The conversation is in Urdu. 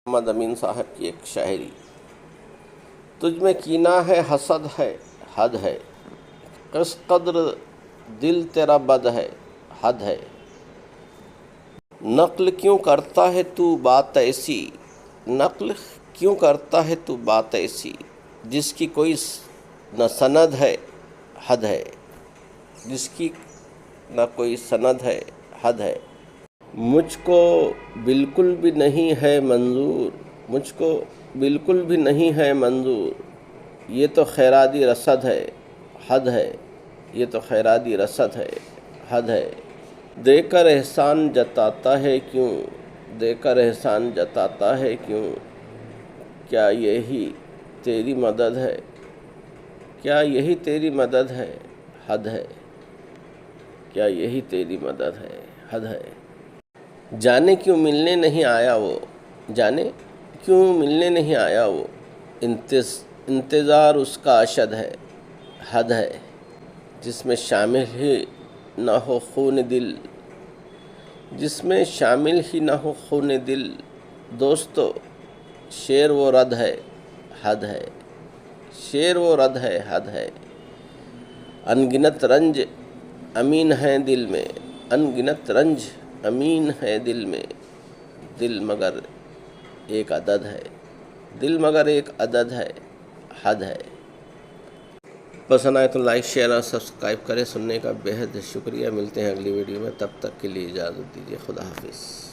محمد امین صاحب کی ایک شاعری۔ تجھ میں کینہ ہے، حسد ہے، حد ہے، کس قدر دل تیرا بد ہے، حد ہے۔ نقل کیوں کرتا ہے تو بات ایسی، نقل کیوں کرتا ہے تو بات ایسی، جس کی کوئی نہ سند ہے، حد ہے، جس کی نہ کوئی سند ہے، حد ہے۔ مجھ کو بالکل بھی نہیں ہے منظور، مجھ کو بالکل بھی نہیں ہے منظور، یہ تو خیرادی رصد ہے، حد ہے، یہ تو خیرادی رصد ہے، حد ہے۔ دے کر احسان جتاتا ہے کیوں، دے کر احسان جتاتا ہے کیوں، کیا یہی تیری مدد ہے، کیا یہی تیری مدد ہے، حد ہے، کیا یہی تیری مدد ہے، حد ہے۔ جانے کیوں ملنے نہیں آیا وہ، جانے کیوں ملنے نہیں آیا وہ، انتظار اس کا اشد ہے، حد ہے، جس میں شامل ہی نہ ہو خون دل، جس میں شامل ہی نہ ہو خون دل، دوستو شعر وہ رد ہے، حد ہے، شعر وہ رد ہے، حد ہے۔ انگنت رنج امین ہیں دل میں، انگنت رنج امین ہے دل میں، دل مگر ایک عدد ہے، دل مگر ایک عدد ہے، حد ہے۔ پسند آئے تو لائک شیئر اور سبسکرائب کریں۔ سننے کا بے حد شکریہ۔ ملتے ہیں اگلی ویڈیو میں، تب تک کے لیے اجازت دیجیے۔ خدا حافظ۔